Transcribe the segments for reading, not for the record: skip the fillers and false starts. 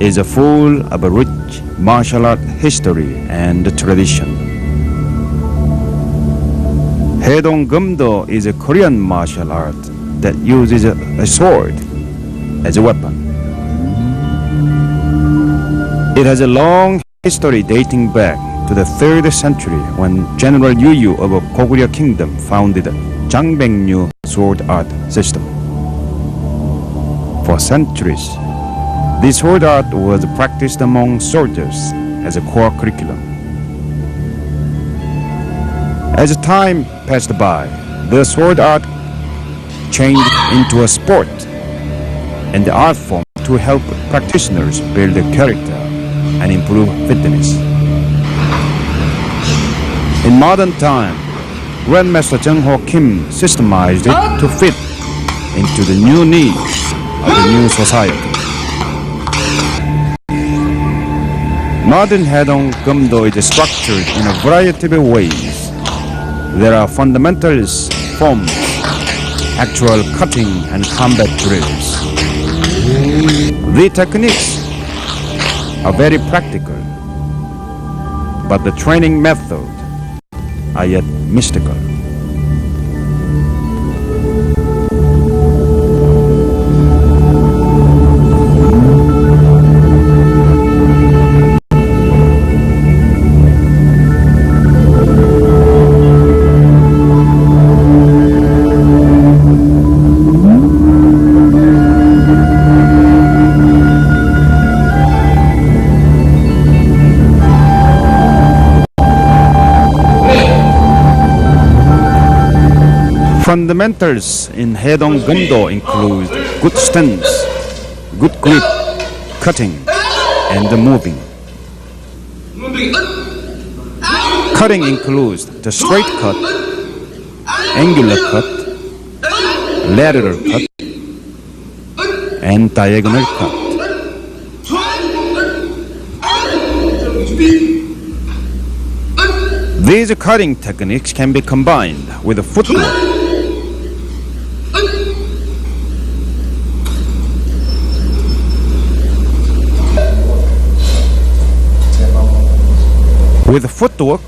is full of a rich martial art history and tradition. Haidong Gumdo is a Korean martial art that uses a sword as a weapon. It has a long history dating back to the 3rd century when General Yu of Goguryeo Kingdom founded Jangbeknyu sword art system. For centuries, this sword art was practiced among soldiers as a core curriculum. As time passed by, the sword art changed into a sport and the art form to help practitioners build character and improve fitness. In modern time, Grandmaster Jung-ho Kim systemized it to fit into the new needs of the new society. Modern Haidong Gumdo is structured in a variety of ways. There are fundamentals, forms, actual cutting and combat drills. The techniques are very practical, but the training method are yet mystical. Fundamentals in Haidong Gumdo include good stance, good grip, cutting, and moving. Cutting includes the straight cut, angular cut, lateral cut, and diagonal cut. These cutting techniques can be combined with footwork. With footwork,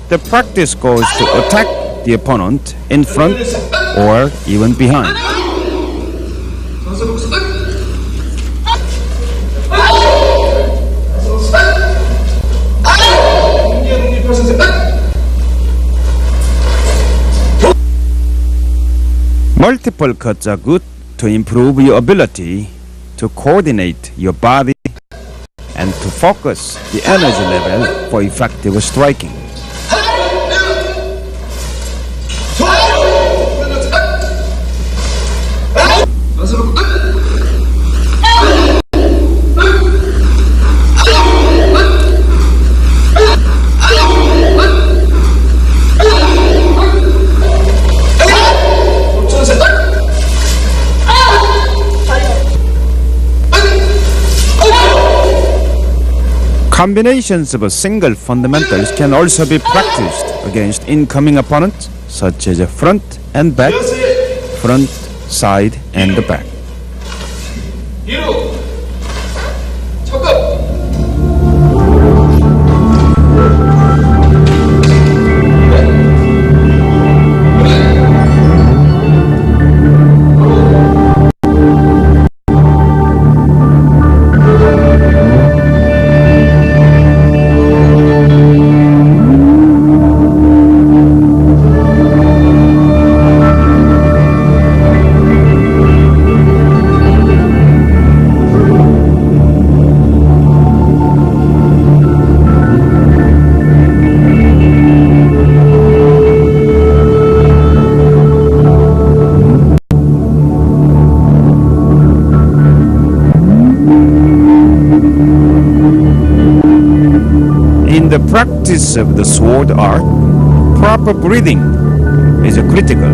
the practice goes to attack the opponent in front or even behind. Multiple cuts are good to improve your ability to coordinate your body and to focus the energy level for effective striking. Combinations of single fundamentals can also be practiced against incoming opponents, such as front and back, front, side, and back. In the practice of the sword art, proper breathing is critical.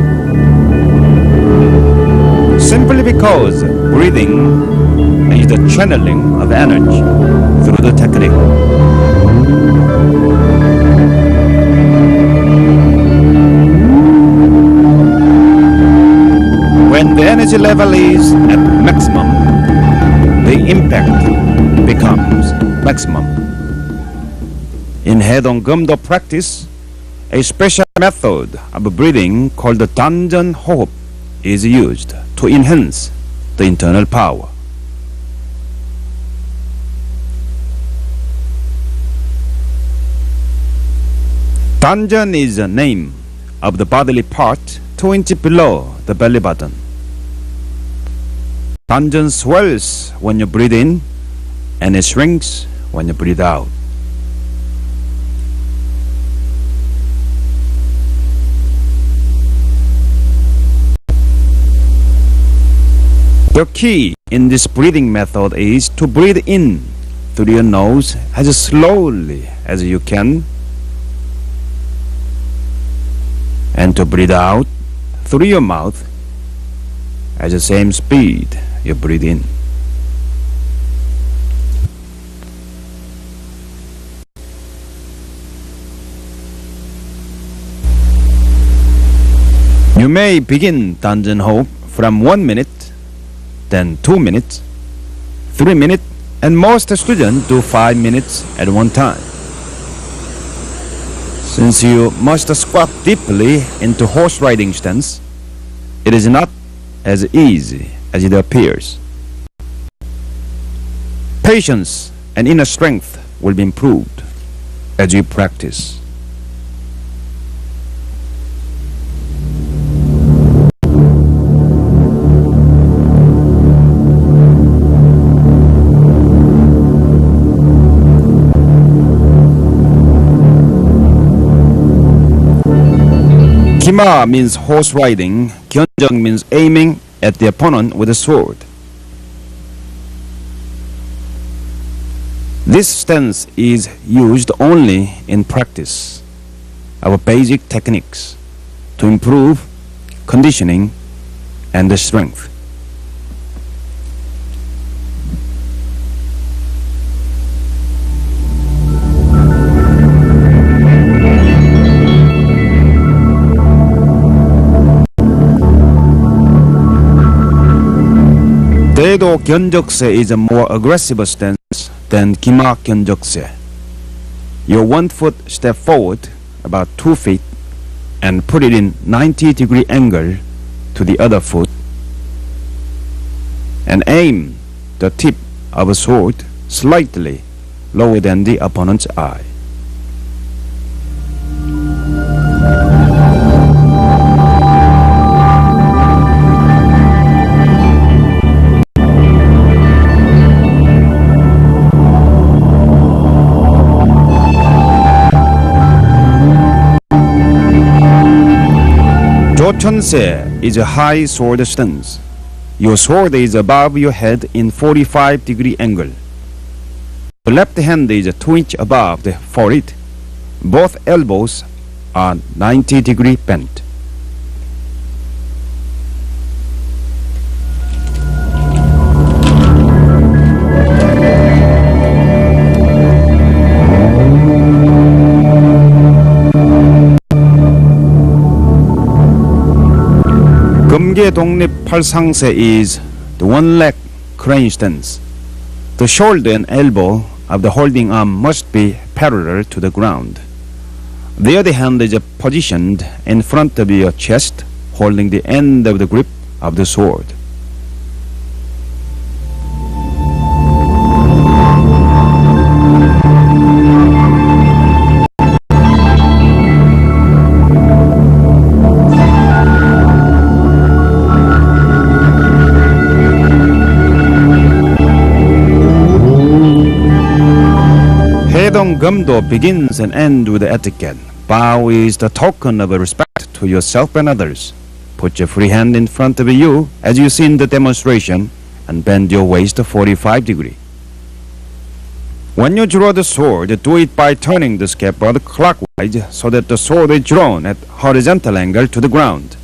Simply because breathing is the channeling of energy through the technique. When the energy level is at maximum, the impact becomes maximum. In Haidong Gumdo practice, a special method of breathing called the 단전 호흡 is used to enhance the internal power. 단전 is the name of the bodily part 2 inches below the belly button. 단전 swells when you breathe in and it shrinks when you breathe out. The key in this breathing method is to breathe in through your nose as slowly as you can, and to breathe out through your mouth at the same speed you breathe in. You may begin 단전 호흡 from 1 minute, then 2 minutes, 3 minutes, and most students do 5 minutes at one time. Since you must squat deeply into horse riding stance, it is not as easy as it appears. Patience and inner strength will be improved as you practice. 기마 means horse riding, 견적 means aiming at the opponent with a sword. This stance is used only in practice of basic techniques to improve conditioning and the strength. 대도 견적세 is a more aggressive stance than 기마 견적세. Your 1 foot step forward about 2 feet and put it in 90-degree angle to the other foot and aim the tip of a sword slightly lower than the opponent's eye. 조천세 is a high sword stance. Your sword is above your head in 45-degree angle. The left hand is 2 inches above the forehead. Both elbows are 90-degree bent. 금계 독립 팔상세 is the one-leg crane stance. The shoulder and elbow of the holding arm must be parallel to the ground. The other hand is positioned in front of your chest, holding the end of the grip of the sword. Haidong Gumdo begins and ends with etiquette. Bow is the token of respect to yourself and others. Put your free hand in front of you as you see in the demonstration and bend your waist 45 degrees. When you draw the sword, do it by turning the scabbard clockwise so that the sword is drawn at horizontal angle to the ground.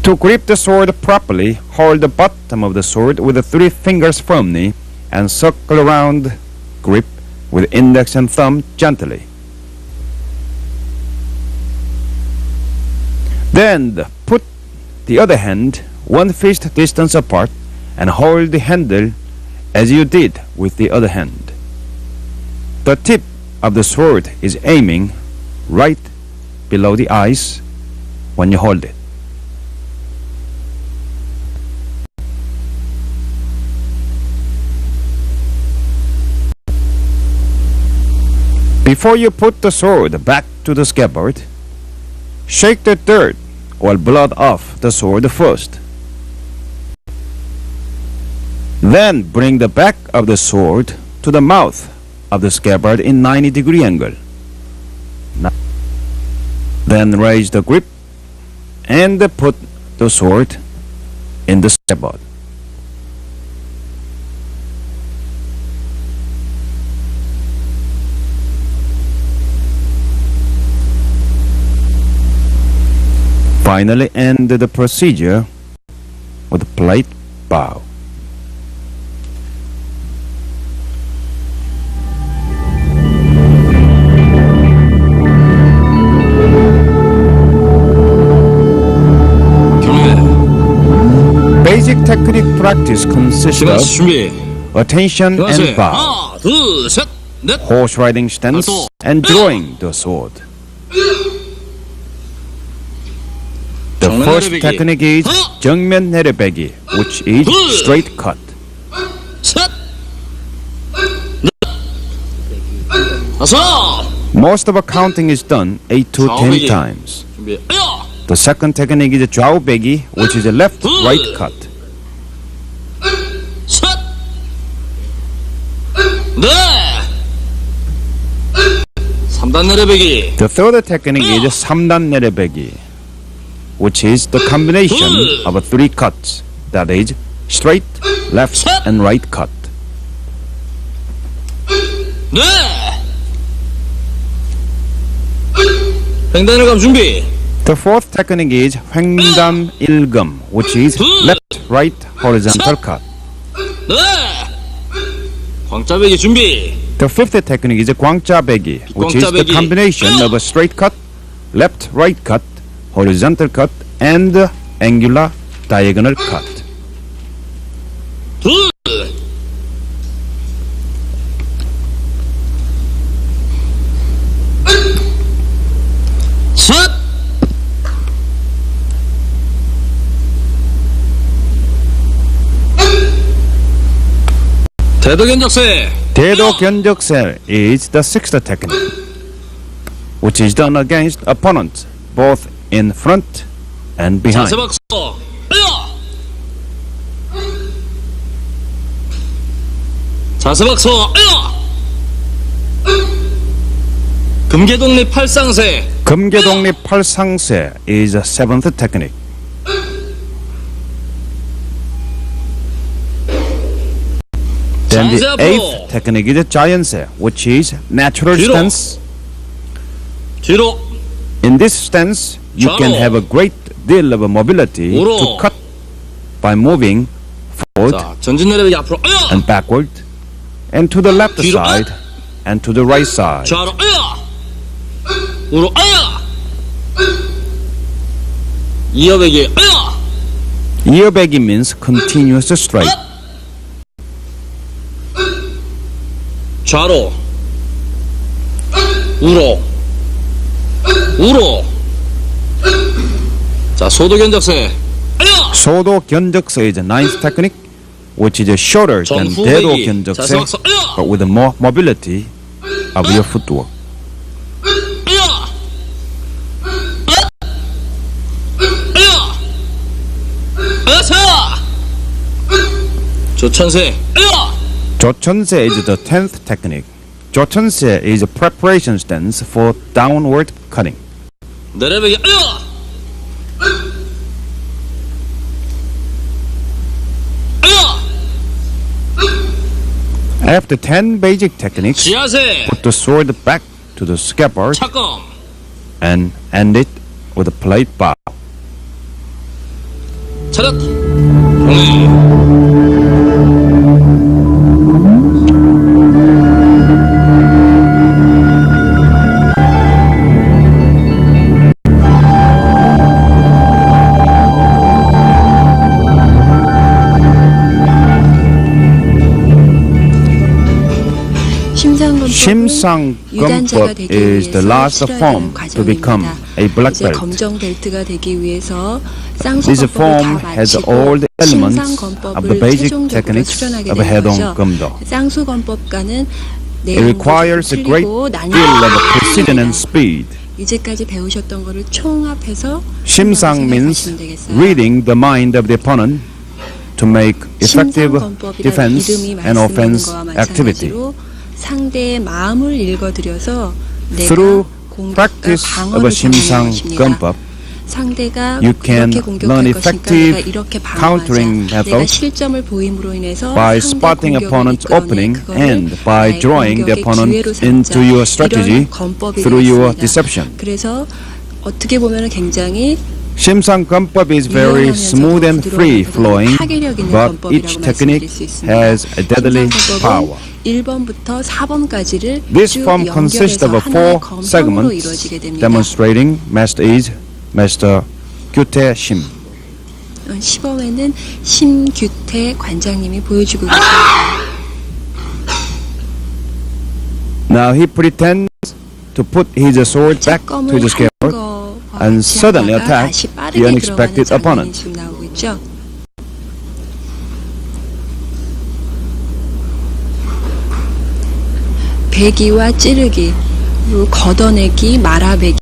To grip the sword properly, hold the bottom of the sword with the 3 fingers firmly and circle around grip with index and thumb gently. Then put the other hand 1 fist distance apart and hold the handle as you did with the other hand. The tip of the sword is aiming right below the eyes when you hold it. Before you put the sword back to the scabbard, shake the dirt or blood off the sword first. Then bring the back of the sword to the mouth of the scabbard in 90-degree angle. Then raise the grip and put the sword in the scabbard. Finally, end the procedure with a polite bow. Basic technique practice consists of attention and bow, horse riding stance, and drawing the sword. The first technique is 정면 내려배기, which is straight cut. Most of accounting is done 8 to 10 times. The second technique is 좌우배기, which is a left-right cut. The third technique is 3단 내려배기, which is the combination of 3 cuts, that is, straight, left, and right cut. The fourth technique is 횡단 일금, which is left, right, horizontal cut. The fifth technique is 광자배기, which is the combination of a straight cut, left, right cut, horizontal cut, and angular diagonal cut. 대도견적세 is the sixth technique, which is done against opponents both in front and behind. 금계독립 팔상세 is the seventh technique. Then the eighth technique is 자연세, which is natural stance. In this stance, you can have a great deal of mobility to cut by moving forward and backward, and to the left side and to the right side. 이어배기 means continuous strike. 좌로 우로 우로. 자, 소도견적세. 소도견적세 is the ninth technique, which is shorter than 대도견적세, but with more mobility of your footwork. 조천세. 조천세 is the 10th technique. 조천세 is a preparation stance for downward cutting. 내려배기. After 10 basic techniques, 지하세. put the sword back to the scabbard 착검. and end it with a polite bow. 차렷. 심상 유단자가 Gumbo 되기 is the 위해서 last 치러야 form 되는 to become 과정입니다. a black 이제 belt. 검정 벨트가 되기 위해서 This 쌍수검법을 form 다 has 마치고 all the elements of the 심상검법을 basic 최종적으로 techniques 수련하게 of 되는 Haidong 거죠. Gumdo. 쌍수검법과는 It requires a great deal of precision and speed. 이제까지 배우셨던 거를 총합해서 심상 means 생각하시면 되겠어요. reading the mind of the opponent to make effective 심상검법이라는 defense 이름이 and 말씀드리는 offense 거와 activity. 마찬가지로 상대의 마음을 읽어드려서 내가 Through 공격과 practice of 방어를 a 심상 정하는 것입니다. Gumbo, 상대가 you can 이렇게 learn 공격할 것이니까 effective 내가 이렇게 countering 방어하자. 내가 methods 실점을 보임으로 인해서 by 상대 spotting 공격을 opponent's 이끌어내 opening 그거를 and by 나의 drawing the 공격의 opponent 기회로 into 삼자. your strategy 이런 검법이 through your 되겠습니다. deception. 그래서 어떻게 보면 굉장히 심상 Gumbo is very smooth and free-flowing, but each technique has a deadly power. 1번부터 4번까지를 This form consists of 하나의 4 검성으로 segments 이루어지게 됩니다. demonstrating Master is Master Gyute Shim. 시범에는 심규태 관장님이 보여주고 계십니다. Now he pretends to put his sword back to 짝검을 the scabbard and suddenly attack 다시 the 빠르게 unexpected 들어가는 장면이 opponent. 지금 나오고 있죠. 배기와 찌르기, 그리고 걷어내기, 말아배기,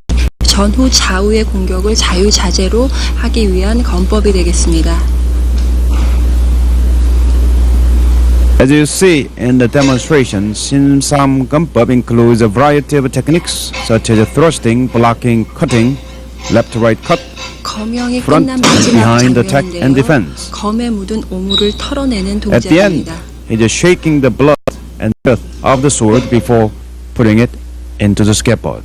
전후 좌우의 공격을 자유자재로 하기 위한 검법이 되겠습니다. As you see in the demonstration, Simsam Gumbo includes a variety of techniques such as thrusting, blocking, cutting, left-right cut, 검형이 front, 끝난 마지막 behind attack and 장면인데요. defense. 검에 묻은 오물을 털어내는 At the end, 동작입니다. he is shaking the blood and earth of the sword before putting it into the scabbard.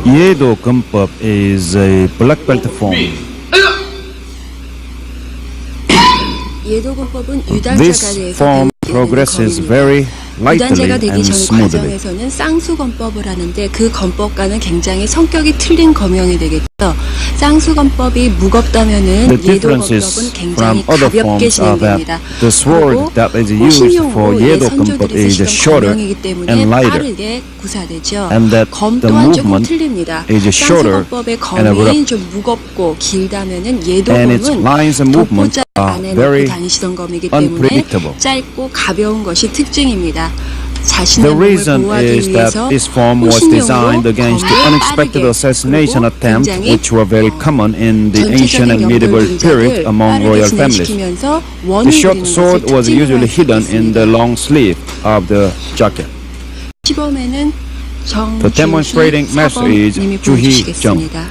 Haidong Gumbo is a black belt form. 예도근법은 유단자가 This 돼서 form 배우게 되는 progresses 검입니다. very 유단자가 lightly 되기 and 전 smoothly. 과정에서는 쌍수검법을 하는데 그 검법과는 굉장히 성격이 틀린 검형이 되겠죠. 쌍수검법이 무겁다면은 The differences 예도검법은 굉장히 from other 가볍게 forms are that 진행됩니다. the sword that is used for 호신용으로 Yedo 선조들이 Gumdo is 쓰시던 shorter 검형이기 때문에 and lighter, 빠르게 구사되죠. and that 검 the 또한 조금 movement 틀립니다. is shorter 쌍수검법의 and 검이 abrupt. 좀 무겁고 길다면은 And its 예도검은 lines and movements 독보자 are 안에 very 넣고 다니시던 검이기 때문에 unpredictable. 짧고 가벼운 것이 특징입니다. The 자신의 몸을 reason 보호하기 is that 위해서 this form was designed 호신용으로 against the 검을 unexpected 빠르게 assassination 그리고 attempts 굉장히 which were very common in the ancient and 전체적인 medieval 연결 period 동작을 among 빠르게 royal families. 진행시키면서 The 원을 short 그리는 sword 것을 was 특징으로 usually 할 수 hidden in the 있습니다. long sleeve of the jacket. 시범에는 The demonstrating master is 사범님이 Ju Hee 보여주시겠습니다.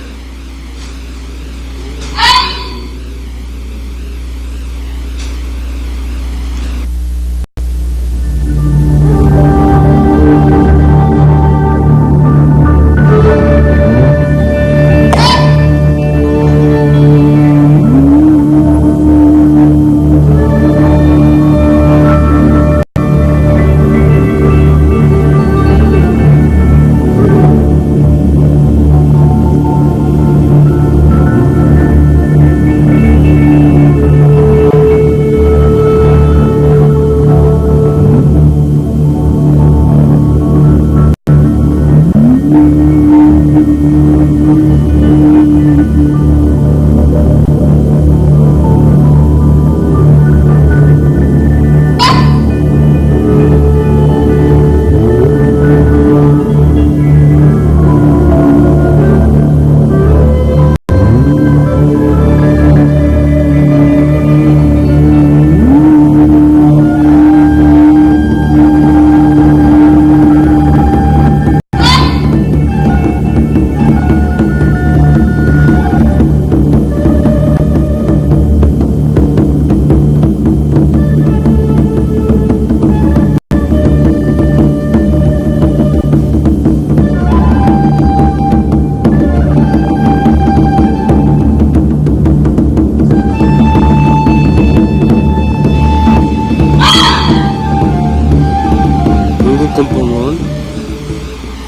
검법은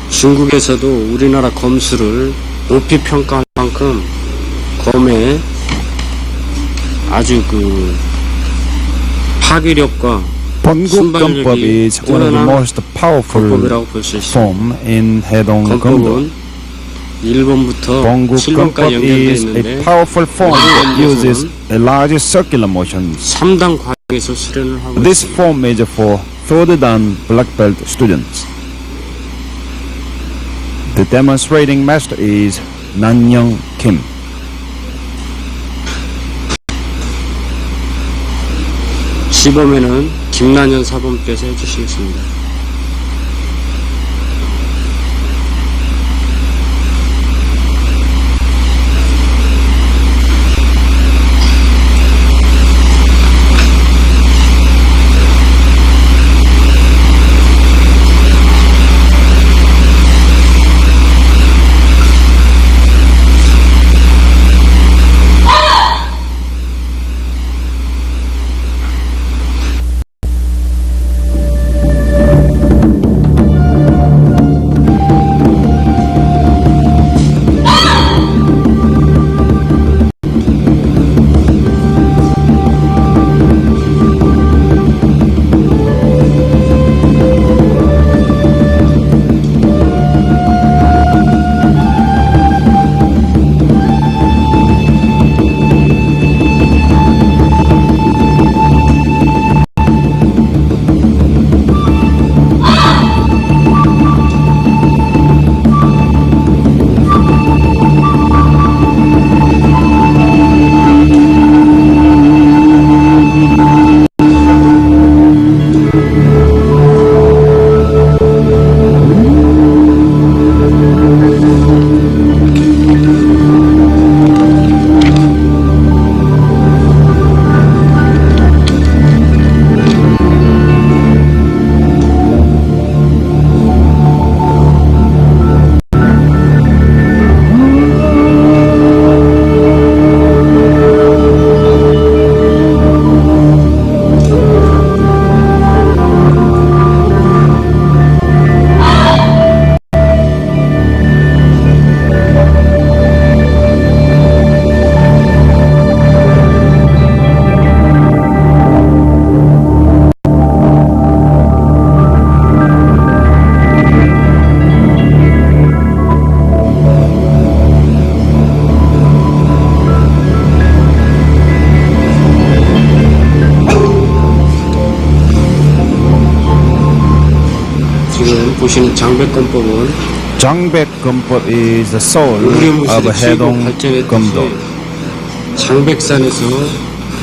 중국에서도 우리나라 검수를 높이 평가할 만큼 검의 아주 파괴력과 Bongguk is one of the most powerful 검법이라고 볼 수 있습니다. form in Haidong Gumdo. 검법은 1번부터 Bongguk 7번까지 is 연결되어 a 있는데 powerful form that uses a large circular motion. 3단 과정에서 수련을 하고 This 있습니다. form is for third dan black belt students. The demonstrating master is Nanyang Kim. 시범에는 김난현 사범께서 해주시겠습니다. 지금 보시는 장백권법은 Jangbek Gumpo is the soul of 우리무술이 키우고 Haidong Gumdo. 발전했듯이 장백산에서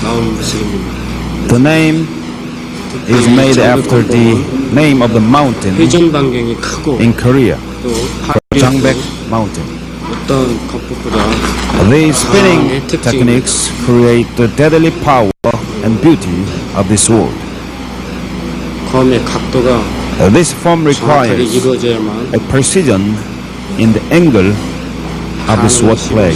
나온 무술입니다. The name is made after the name of the mountain 회전 반경이 크고 in Korea, 또 Jangbek 파리도 Mountain. 어떤 권법보다 These spinning 강의 특징입니다. techniques create the deadly power and beauty of the sword. 검의 각도가 This form 정확하게 requires 이루어져야만 a precision in the angle of the sword play.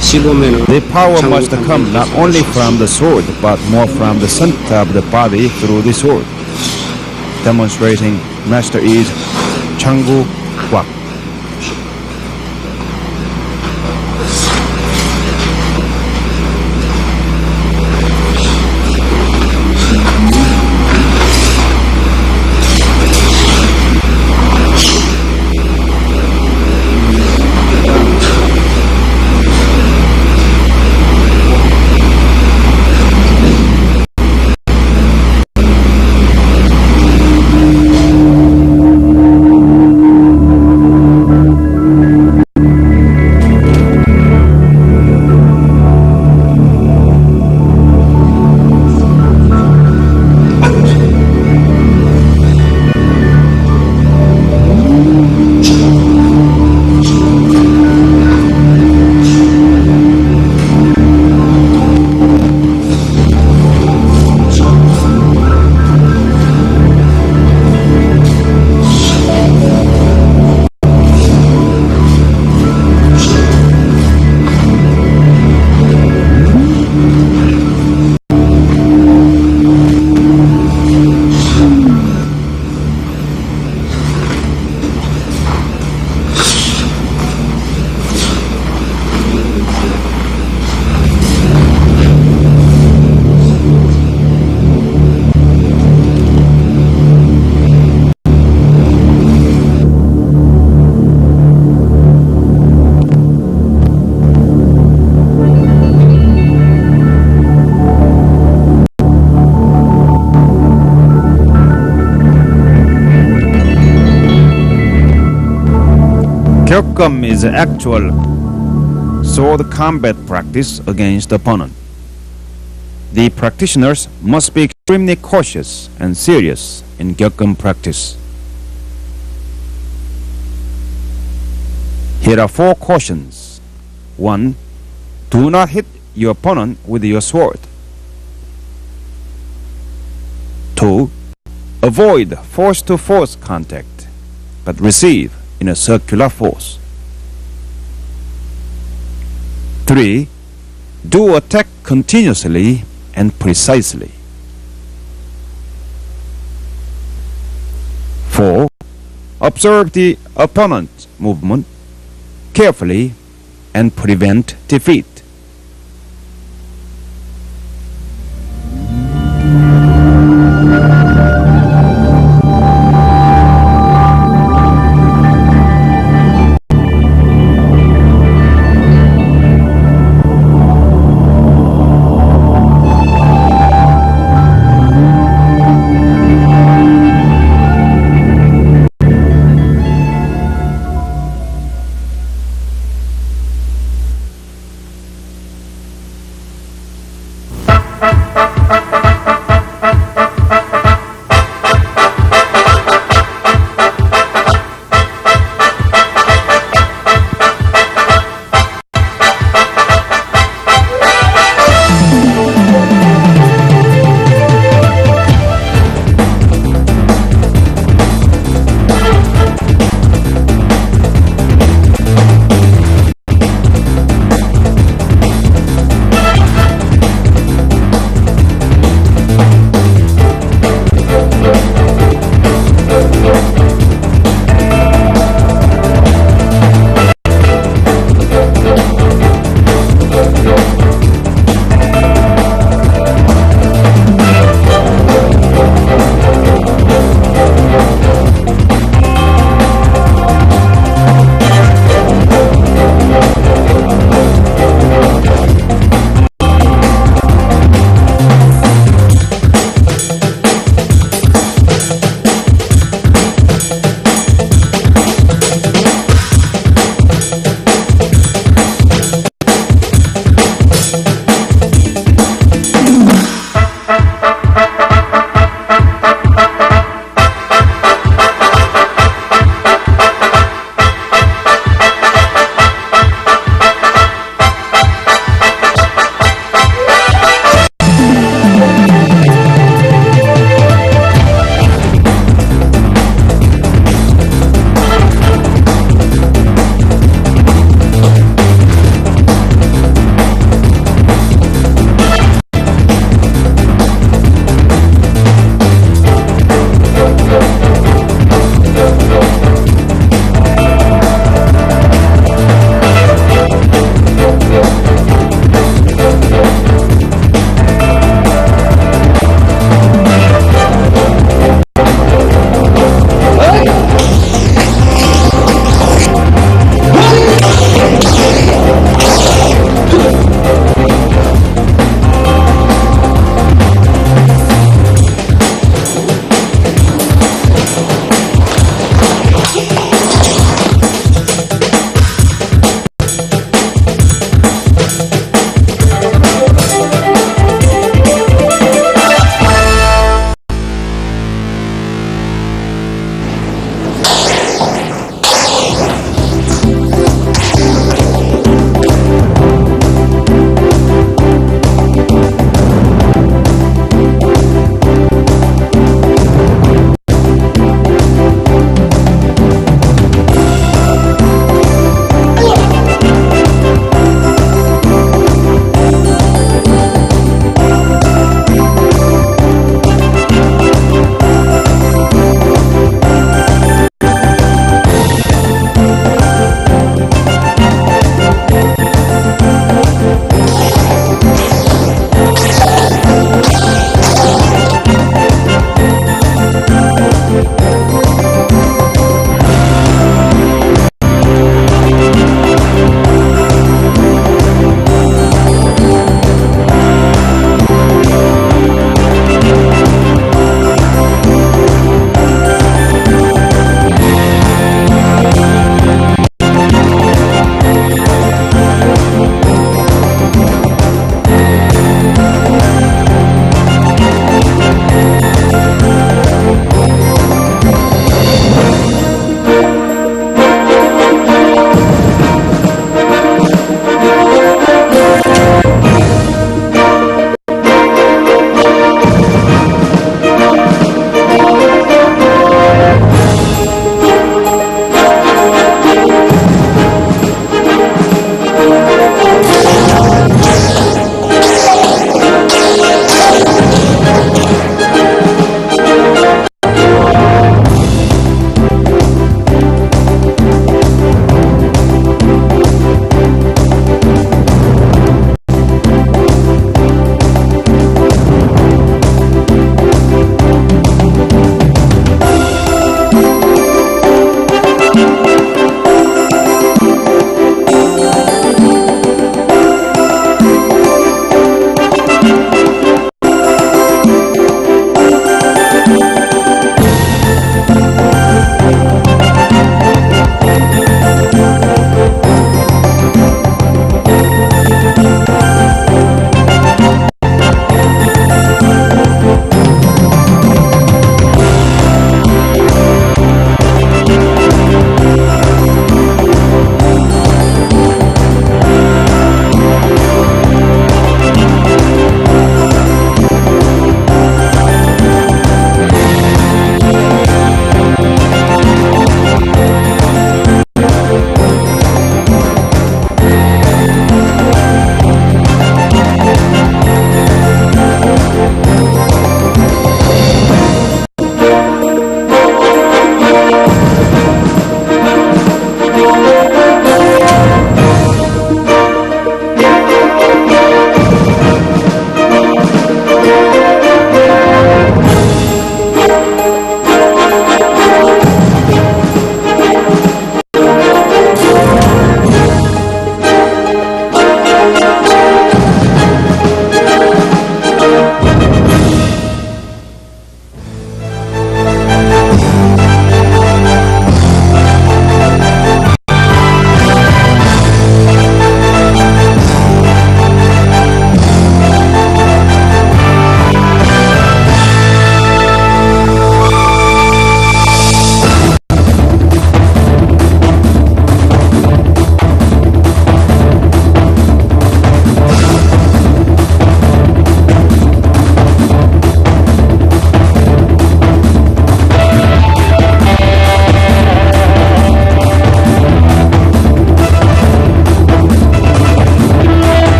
15매는 The power must come not only from the sword but more from the center of the body through the sword. Demonstrating master is Changu Kwak. Gyeokgum is an actual sword combat practice against the opponent. The practitioners must be extremely cautious and serious in Gyeokgum practice. Here are 4 cautions. 1. Do not hit your opponent with your sword. 2. Avoid force-to-force contact, but receive in a circular force. 3. Do attack continuously and precisely. 4. Observe the opponent's movement carefully and prevent defeat.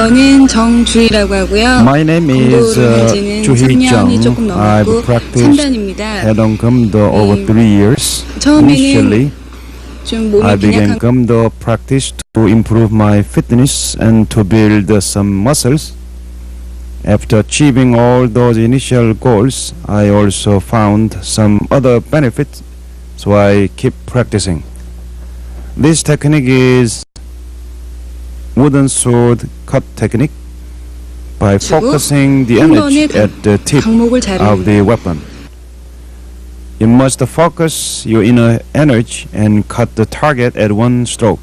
저는 정주희라고 하고요. My name is 공부를 한 지는 Joo 3년이 조금 Jung. I've 넘었고 practiced 3단입니다. Haidong Gumdo over 3 years. Initially, 좀 몸이 I began 빈약한 Gumdo practice to improve my fitness and to build some muscles. After achieving all those initial goals, I also found some other benefits, so I keep practicing. This technique is wooden sword cut technique by focusing the energy at the tip 강목을 of 자르는 the weapon. You must focus your inner energy and cut the target at one stroke.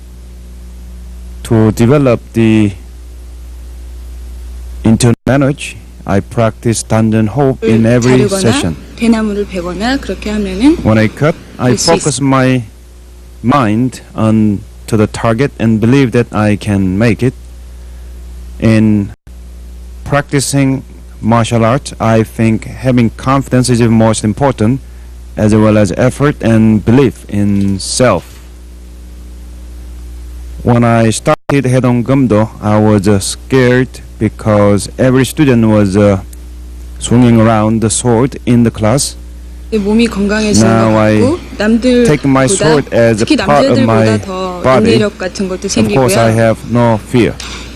To develop the internal energy, I practice dungeon hope in every 자르거나 session. 대나무를 베거나 그렇게 하면은 When I cut, I This is- focus my mind on to the target and believe that I can make it. In practicing martial arts, I think having confidence is the most important, as well as effort and belief in self. When I started Haidong Gumdo, I was scared because every student was swinging around the sword in the class. 몸이 건강해지는 Now 것 I 같고 take my 남들보다 sword as a 특히 part of my 남자들보다 더 body. 인내력 같은 것도 Of course, I 생기고요. have no fear.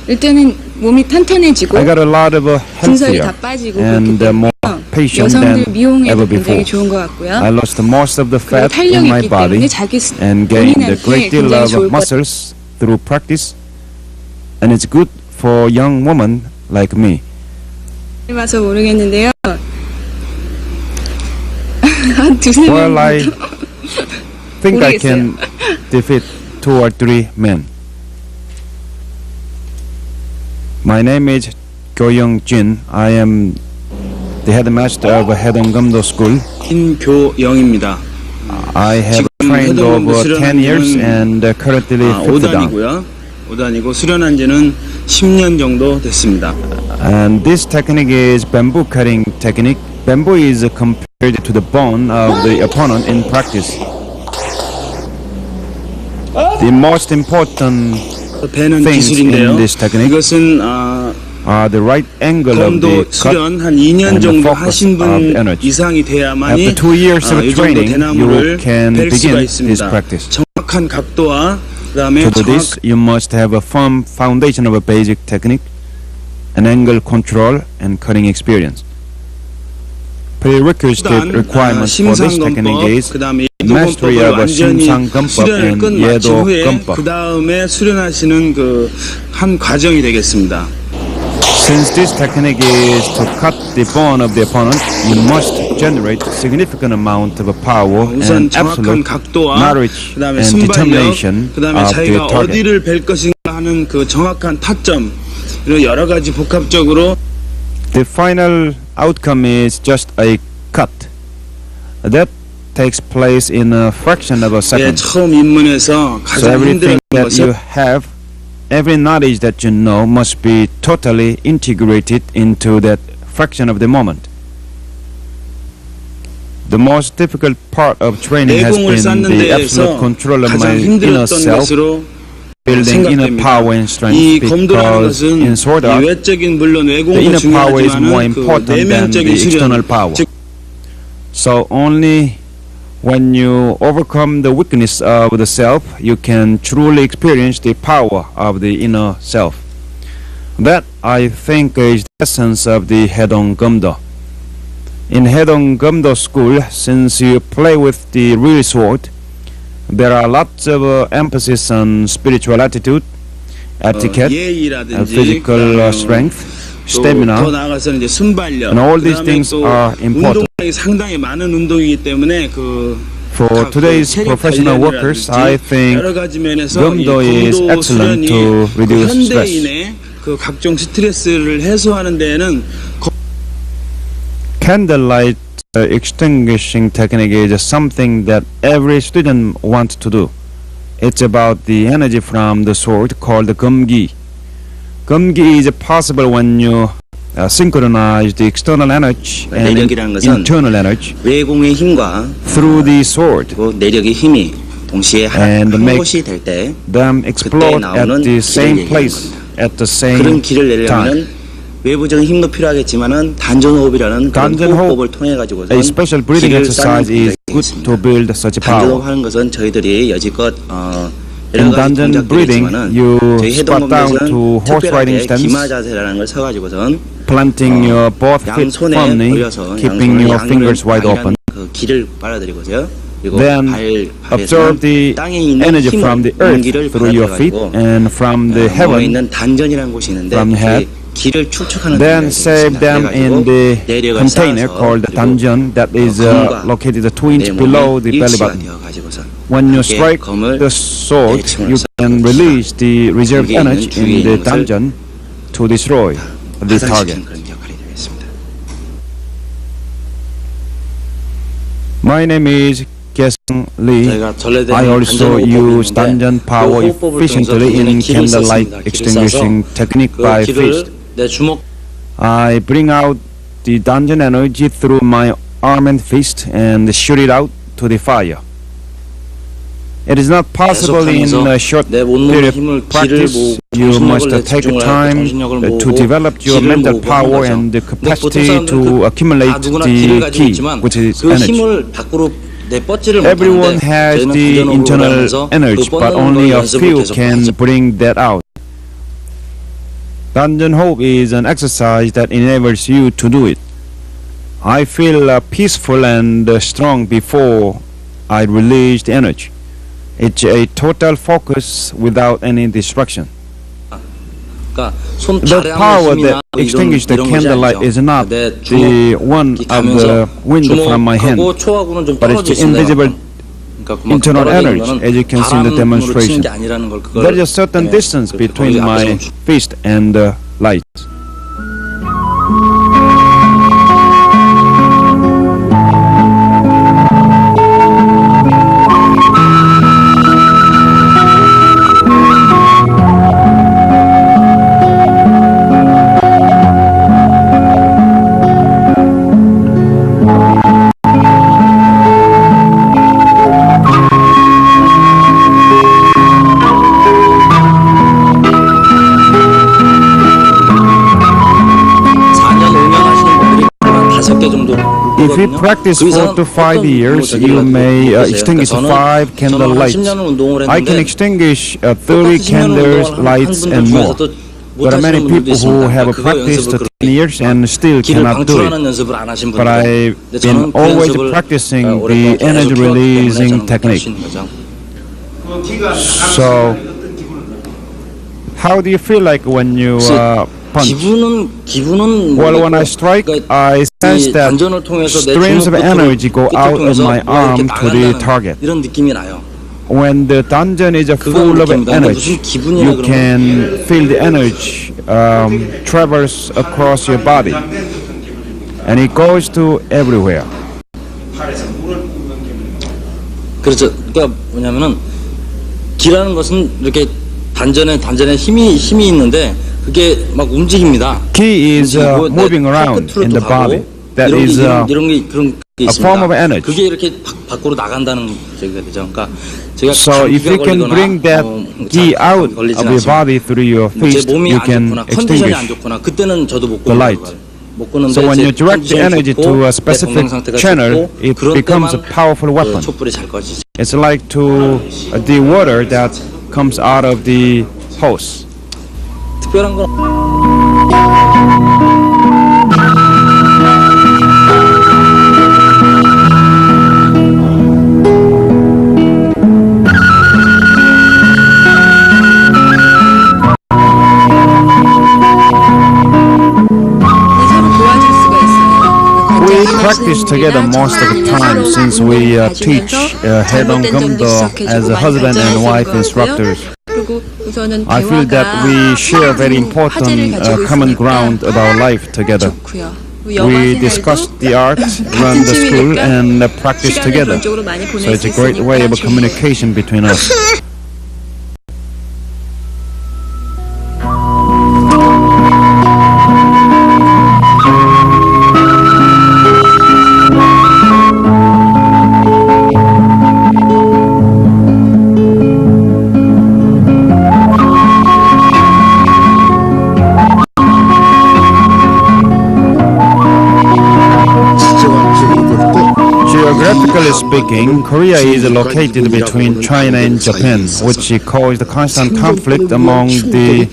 일단은 몸이 탄탄해지고 I got a lot of 군살이 healthier 다 빠지고 and 그렇기 more 때문에 patient than 여성들 미용에도 ever 굉장히 before. 좋은 것 같고요. I lost most of the 그리고 fat in 탄력이 my 있기 body 때문에 자기 and gained a 본인한테 great deal 굉장히 of 좋을 것 muscles through practice, and it's good for young women like me. 같아서 모르겠는데요. 한 두세 Well, 명 I think I 모르겠어요. can defeat 2 or 3 men. My name is Goyoung-jin. I am the headmaster of Haidong Gumdo School. 김교영입니다. I have 지금 trained 해동 over 수련한 10 years 지는 and currently 5th dan. 5단이고요. 5단이고 수련한 지는 10년 정도 됐습니다. And this technique is bamboo cutting technique. Bamboo is compared to the bone of the opponent in practice. The most important 배는 things 기술인데요. in this technique 이것은 are the right angle of the 검도 cut. 수련 한 2년 and the 정도 focus 하신 of 분 the energy. 이상이 돼야만이 After 2 years of 이 정도 training, 대나무를 you can 벨 수가 begin this 있습니다. practice. 정확한 각도와 그다음에 To do this, you must have a firm foundation of a basic technique, an angle control, and cutting experience. Prerequisite requirements for this technique 심상검법 is 그다음에 mastery 예도검법을 of a 완전히 심상검법 수련을 and 끝마친 후에 예도검법. 그 다음에 수련하시는 그 한 과정이 되겠습니다. Since this technique is to cut the bone of the opponent, you must generate significant amount of power 우선 and 정확한 absolute 각도와 knowledge 그다음에 and 순발력, determination 그다음에 of the 자기가 target. 어디를 벨 것인가 하는 그 정확한 타점 이런 여러 가지 복합적으로 The final outcome is just a cut. That takes place in a fraction of a 예, second. 처음 입문해서 So 가장 everything 힘들었던 that you 것은 have, every knowledge that you know must be totally integrated into that fraction of the moment. The most difficult part of training has 내공을 been 쌓는 the 데에서 absolute control of my 가장 inner 힘들었던 self, 것으로 building inner 생각됩니다. power and strength, 이 검도라는 because 것은 in sword 이 art, 외적인 물론 the 외공도 inner power is more 중요하지만 그 important than the 내면적인 external 수련 power. 즉 So only when you overcome the weakness of the self, you can truly experience the power of the inner self. That, I think, is the essence of the Haidong Gumdo. In Haidong Gumdo school, since you play with the real sword, there are lots of emphasis on spiritual attitude, etiquette, 예의라든지 physical 그다음에 strength, 더 stamina, 나아가서는 이제 순발력 and all these 그다음에 things 또 are important. 운동량이 상당히 많은 운동이기 때문에 그 For 각 today's 체력 professional workers, 단련이라든지 I think 여러 가지 면에서 Gumdo 이 is 검도 excellent 수련이 to 그 reduce 현대인의 그 각종 스트레스를 해소하는 데에는 candlelight extinguishing technique is something that every student wants to do. It's about the energy from the sword called gumgi. Gumgi is possible when you synchronize the external energy and 내력이라는 것은 internal energy 외공의 힘과 through the sword. 그리고 내력의 힘이 동시에 And 한 make 곳이 될 때 Them explode at 나오는 the same 기를 place. 얘기하는 겁니다. at the 그런 same 길을 time. 내려면은 외부적인 힘도 필요하겠지만은 단전호흡이라는 그런 단전호흡, 호흡법을 통해 가지고서 A special breathing 길을 쌓는 exercise is 분들이 good 있습니다. to build such a power. 단전호흡하는 것은 저희들이 여지껏 In 여러 가지 dungeon 동작들이 breathing, 있지만은 you 저희 squat down 해동검에서는 to horse riding 특별하게 stance, 기마 자세라는 걸 써가지고선 planting your both feet 양손에 firmly, 올려서 keeping your 양손을 fingers wide open. 그 길을 빨아들이고서요. 그리고 Then absorb the 땅에 있는 energy 힘을, from the earth 공기를 through your feet 받아들여가지고 and from the 몸에 heaven. 있는 단전이라는 곳이 있는데 from 그 head. 길을 축축하는 Then 동작이 save 있습니다. them in the 그래가지고 내력을 container 쌓아서 called the 그리고 dungeon that is 검과 located 2 inches 내 몸이 below the belly 일치가 button. 되어가지고서 When you 함께 strike 검을 the sword, 내리침으로 you can release the reserve 거기에 있는 energy 주위에 in the 있는 것을 dungeon to destroy the target. 파산시키는 그런 역할이 되겠습니다. My name is Gesung Lee. 저희가 전래된 I also 단전 use 호흡법이 dungeon 있는데 power 그 호흡법을 efficiently 통해서 in 길을 candlelight 썼습니다. 길을 extinguishing 싸서 technique 그 by 길을 fist. 내 주먹 I bring out the dungeon energy through my arm and fist and shoot it out to the fire. It is not possible in a short 내 온몸의 period 힘을 of 길을 practice. 모으고 You must 정신력을 내 take 집중을 하고 time 정신력을 to 모으고 develop your 길을 mental 모으고 하는 power 거죠. and the 근데 보통 capacity 사람들은 to 다 accumulate 누구나 the 길을 가지고 key, 있지만 which is 그 energy. 힘을 밖으로 내 뻗지를 Everyone 못하는데 has 저희는 the 부전호흡을 internal 하면서 energy, 그 but 뻗는 only 걸 a 연습을 few 계속 can 하죠. bring that out. Dungeon hope is an exercise that enables you to do it. I feel peaceful and strong before I release the energy. It's a total focus without any distraction. 그러니까 손 The 발에 power 하는 힘이나 that extinguishes the 이런 것이 candlelight 아니죠. is not 내 the one 주먹이 of the 가면서 wind from my hand, 주먹하고 초하고는 좀 but it's 떨어져 the 있습니다. invisible 그러니까 그만큼 internal 떨어져 있는 energy, 거는 as you can see in the 바람으로 치는 demonstration. 게 아니라는 걸 그걸 There is a certain 때문에 distance 그 between 거기 앞에서 my fist and the light. If you practice 4 to 5 years, you may extinguish 5 candle lights. I can extinguish 30 candles, lights, and more. There are many people who have practiced 10 years and still cannot do it. But I've been always practicing the energy releasing technique. So, how do you feel like when you punch? Well, when I strike, I sense that streams of energy go out of my arm to the target. 이런 느낌이 나요. When the dungeon is full of energy, you can feel the energy traverse across your body, and it goes to everywhere. 그렇죠. 그러니까 뭐냐면은 기라는 것은 이렇게 단전에 힘이 있는데 그게 막 움직입니다. Ki is moving around in the body. That is 이런 게 그런 게 a 있습니다. form of energy. 그게 이렇게 밖으로 나간다는 얘기가 되죠. 그러니까 제가 So if you can bring that ki out of your body through your 제 fist, 몸이 you 안 can 좋거나 컨디션이 안 extinguish. 좋거나 그때는 저도 못 the 걷는 light. 거예요. 못 걷는데 So when 제 you direct the 컨디션이 energy 좋고 to a 내 specific 건강 상태가 channel, 좋고 it 그럴 becomes a 때만 powerful 그 weapon. 촛불이 잘 꺼지지. It's like to the water that comes out of the hose. 특별한 건 서로 도와줄 수가 있어요. We practice together most of the time since we teach Haidong Gumdo as a husband and wife instructors. I feel that we share very important common ground of our life together. We discuss the art, run the school, and practice together. So it's a great way of communication between us. speaking, Korea is located between China and Japan, which caused constant conflict among them.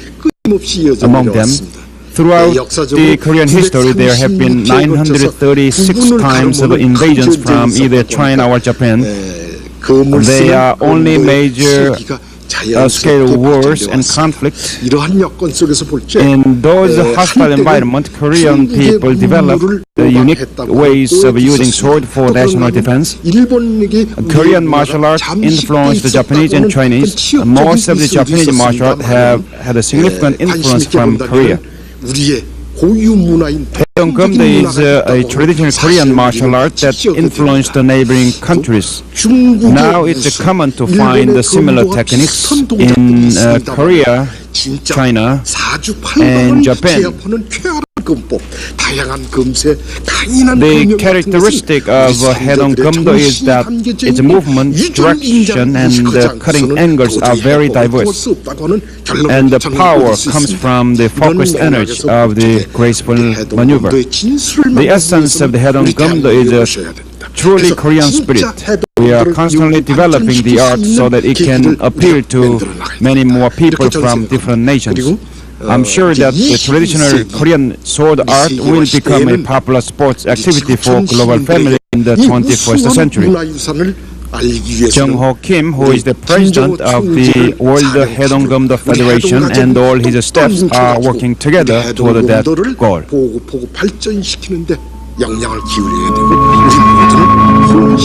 Throughout the Korean history, there have been 936 times of invasions from either China or Japan. They are only major scale wars and conflicts. In those hostile environments, Korean people developed unique ways of using sword for national defense. Korean martial arts influenced the Japanese and Chinese. Most of the Japanese martial arts have had a significant influence from Korea. Haidong Gumdo is a traditional Korean martial art that influenced the neighboring countries. Now it's common to find similar techniques in Korea, China, and Japan. The characteristic of Haidong Gumdo is that its movement, direction, and cutting angles are very diverse, and the power comes from the focused energy of the graceful maneuver. The essence of the Haidong Gumdo is a truly Korean spirit. We are constantly developing the art so that it can appeal to many more people from different nations. I'm sure that the traditional Korean sword art will become a popular sports activity for global family in the 21st century. Jung-ho Kim, who is the president of the World Haidong Gumdo Federation, and all his staffs are working together toward that goal. 영향을 기울여야 되고 우리 모두는